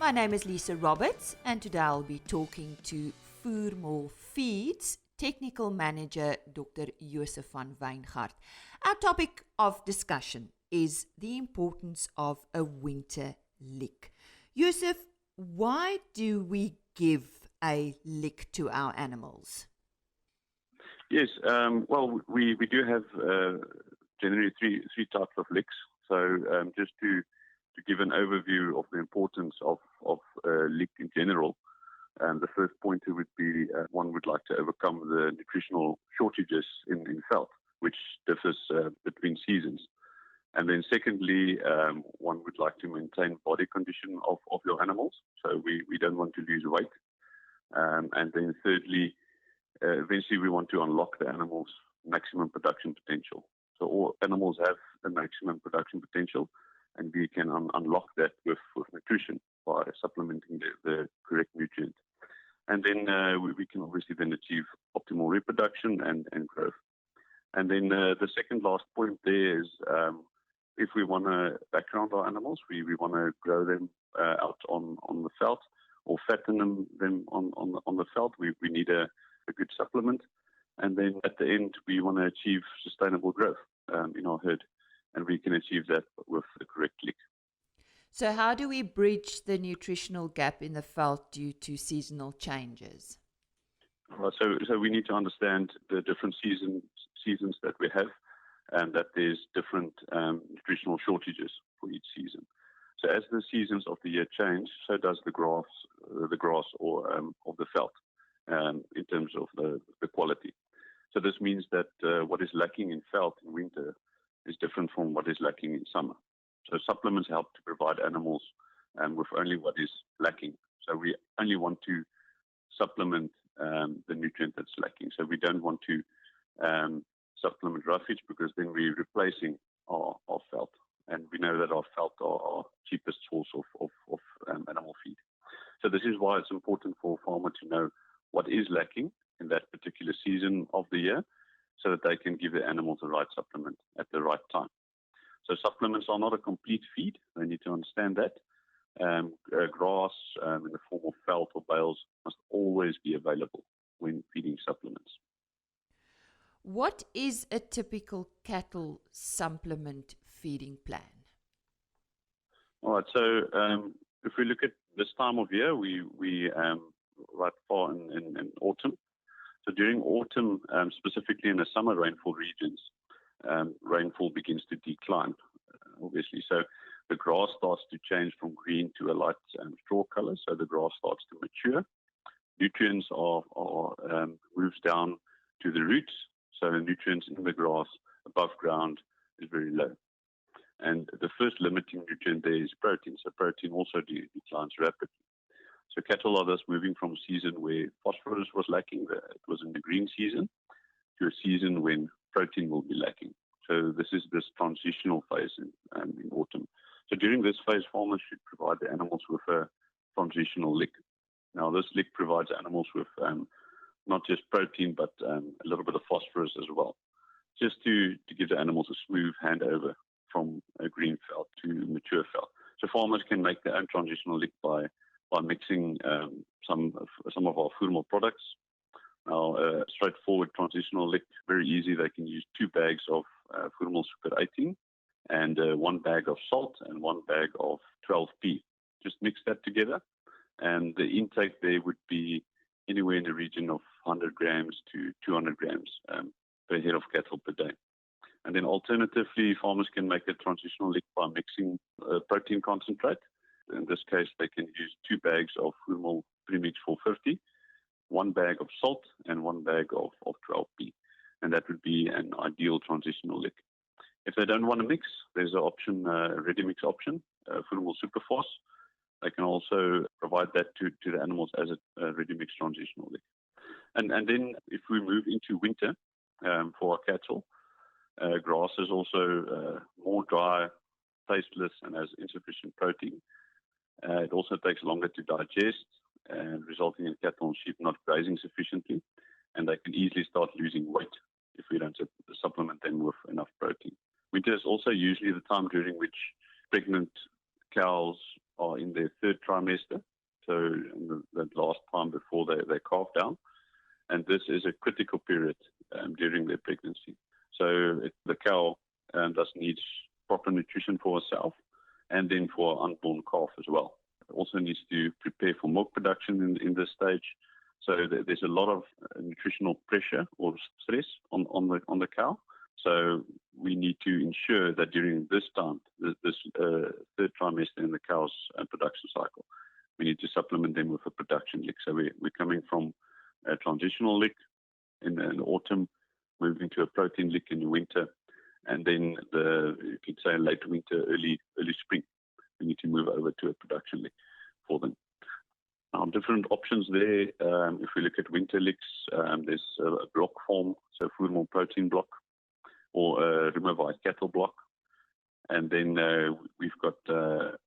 My name is Lisa Roberts, and today I'll be talking to Voermol Feeds Technical Manager Dr. Josef van Wyngaard. Our topic of discussion is the importance of a winter lick. Josef, why do we give a lick to our animals? Yes, well, we do have generally three types of licks. So just to give an overview of the importance of lick in general, the first pointer would be one would like to overcome the nutritional shortages in felt, which differs between seasons. And then secondly, one would like to maintain body condition of your animals. So we don't want to lose weight. And then thirdly, eventually we want to unlock the animal's maximum production potential. So all animals have a maximum production potential, and we can unlock that with nutrition by supplementing the correct nutrients. And then we can obviously then achieve optimal reproduction and growth. And then the second last point there is if we want to background our animals, we want to grow them out on the veld or fatten them on the veld, we need a good supplement. And then at the end, we want to achieve sustainable growth in our herd. And we can achieve that with the correct lick. So how do we bridge the nutritional gap in the veld due to seasonal changes? Well, so we need to understand the different seasons that we have, and that there's different nutritional shortages for each season. So as the seasons of the year change, so does the grass or of the veld in terms of the quality. So this means that what is lacking in veld in winter is different from what is lacking in summer. So supplements help to provide animals with only what is lacking. So we only want to supplement the nutrient that's lacking. So we don't want to supplement roughage, because then we're replacing our veld. And we know that our veld are our cheapest source of animal feed. So this is why it's important for a farmer to know what is lacking in that particular season of the year, so that they can give the animals the right supplement at the right time. So supplements are not a complete feed. They need to understand that. Grass in the form of veld or bales must always be available when feeding supplements. What is a typical cattle supplement feeding plan? All right. So if we look at this time of year, we right far in autumn. So during autumn, specifically in the summer rainfall regions, rainfall begins to decline, obviously. So the grass starts to change from green to a light straw color. So the grass starts to mature. Nutrients are moves down to the roots. So the nutrients in the grass above ground is very low. And the first limiting nutrient there is protein. So protein also declines rapidly. So cattle are thus moving from a season where phosphorus was lacking, it was in the green season, to a season when protein will be lacking. So this is this transitional phase in autumn. So during this phase, farmers should provide the animals with a transitional lick. Now this lick provides animals with not just protein, but a little bit of phosphorus as well, just to give the animals a smooth handover from a green veld to mature veld. So farmers can make their own transitional lick by mixing some of our Voermol products. Now, straightforward transitional lick, very easy. They can use 2 bags of Voermol Super 18 and 1 bag of salt and 1 bag of 12P. Just mix that together, and the intake there would be anywhere in the region of 100 grams to 200 grams per head of cattle per day. And then alternatively, farmers can make a transitional lick by mixing protein concentrate. In this case, they can use 2 bags of Voermol Premix 450, 1 bag of salt, and 1 bag of 12P. And that would be an ideal transitional lick. If they don't want to mix, there's an option, a ready mix option, Voermol Superphos. They can also provide that to the animals as a ready mix transitional lick. And then if we move into winter for our cattle, grass is also more dry, tasteless, and has insufficient protein. It also takes longer to digest, and resulting in cattle and sheep not grazing sufficiently, and they can easily start losing weight if we don't supplement them with enough protein. Winter is also usually the time during which pregnant cows are in their third trimester, so the last time before they calve down. And this is a critical period during their pregnancy. So the cow does need proper nutrition for herself and then for her unborn calf as well. It also needs to prepare for milk production in this stage. So there's a lot of nutritional pressure or stress on the cow. So we need to ensure that during this time, this third trimester in the cow's production cycle, we need to supplement them with a production lick. So we're coming from a transitional lick in the autumn, moving to a protein lick in the winter, and then you could say late winter, early spring, we need to move over to a production lick for them. Now, different options there. If we look at winter licks, there's a block form, so Voermol protein block, or a Rumavite cattle block. And then we've got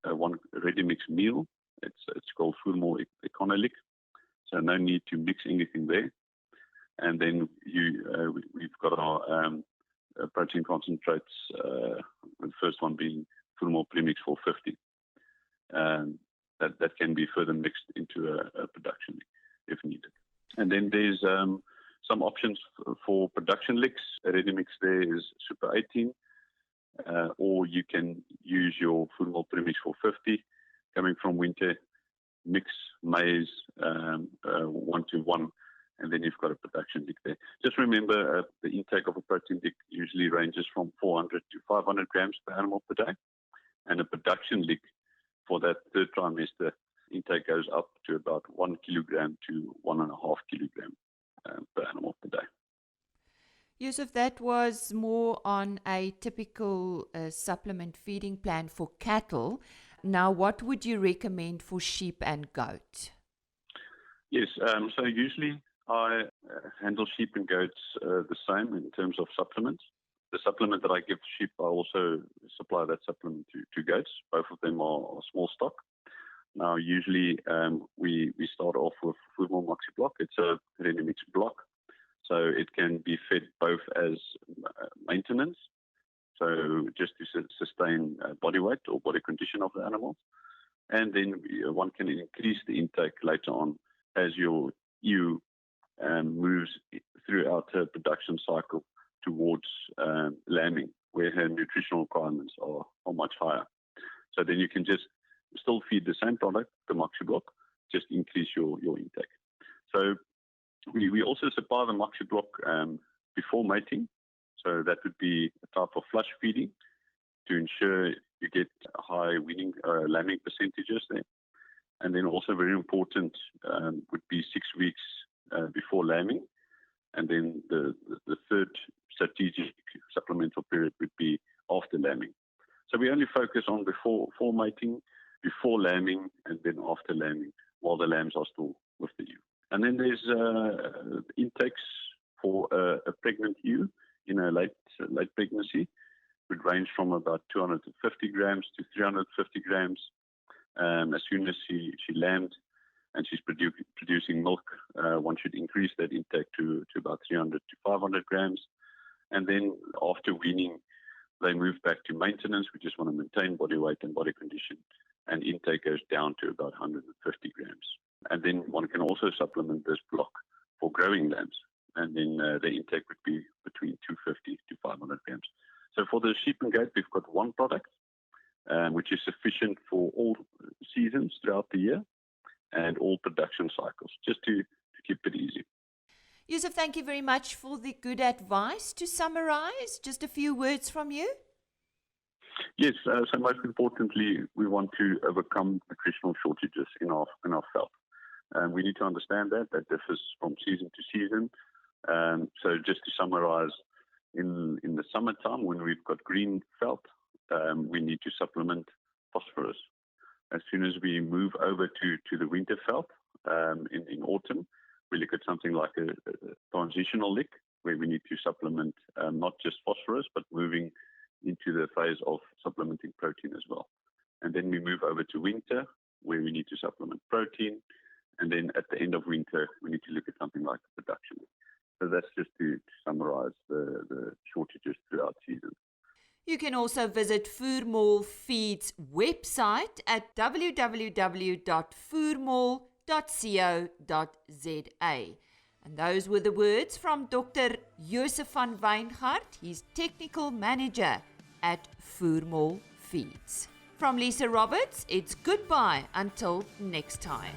one ready mix meal. It's called Voermol Econolick. So no need to mix anything there. And then we've got our protein concentrates, the first one being Voermol Premix 450. That can be further mixed into a production if needed. And then there's some options for production licks. A ready mix there is Super 18, or you can use your Voermol Premix 450 coming from winter, mix maize 1-to-1, and then you've got a production lick there. Just remember the intake of a protein lick usually ranges from 400 to 500 grams per animal per day, and a production lick for that third trimester intake goes up to about 1 kilogram to 1.5 kilogram per animal per day. Josef, that was more on a typical supplement feeding plan for cattle. Now, what would you recommend for sheep and goat? Yes, so usually I handle sheep and goats the same in terms of supplements. The supplement that I give to sheep, I also supply that supplement to goats. Both of them are small stock. Now, usually we start off with Voermol Maxi Block. It's a ready mix block. So it can be fed both as maintenance, so just to sustain body weight or body condition of the animal. And then one can increase the intake later on as your ewe moves throughout her production cycle towards lambing, where her nutritional requirements are much higher. So then you can just still feed the same product, the Maxi Block, just increase your intake. So we also supply the Maxi Block before mating. So that would be a type of flush feeding to ensure you get high weaning lambing percentages there. And then also very important would be 6 weeks before lambing. And then the third strategic supplemental period would be after lambing. So we only focus on before mating, before lambing, and then after lambing, while the lambs are still with the ewe. And then there's intakes for a pregnant ewe in a late pregnancy. Would range from about 250 grams to 350 grams. As soon as she lambed and she's producing milk, one should increase that intake to about 300 to 500 grams. And then after weaning, they move back to maintenance. We just want to maintain body weight and body condition. And intake goes down to about 150 grams. And then one can also supplement this block for growing lambs. And then the intake would be between 250 to 500 grams. So for the sheep and goat, we've got one product, which is sufficient for all seasons throughout the year and all production cycles, just to keep it easy. Josef, thank you very much for the good advice. To summarize, just a few words from you. Yes, so most importantly, we want to overcome nutritional shortages in our felt. We need to understand that differs from season to season. So just to summarize, in the summertime, when we've got green felt, we need to supplement phosphorus. As soon as we move over to the winter felt in autumn, we look at something like a transitional lick, where we need to supplement not just phosphorus, but moving into the phase of supplementing protein as well. And then we move over to winter, where we need to supplement protein. And then at the end of winter, we need to look at something like production. So that's just to summarize the shortages throughout season. You can also visit Voermol Feeds website at www.voermol.co.za. And those were the words from Dr. Josef van Wyngaard. He's Technical Manager at Voermol Feeds. From Lisa Roberts, it's goodbye until next time.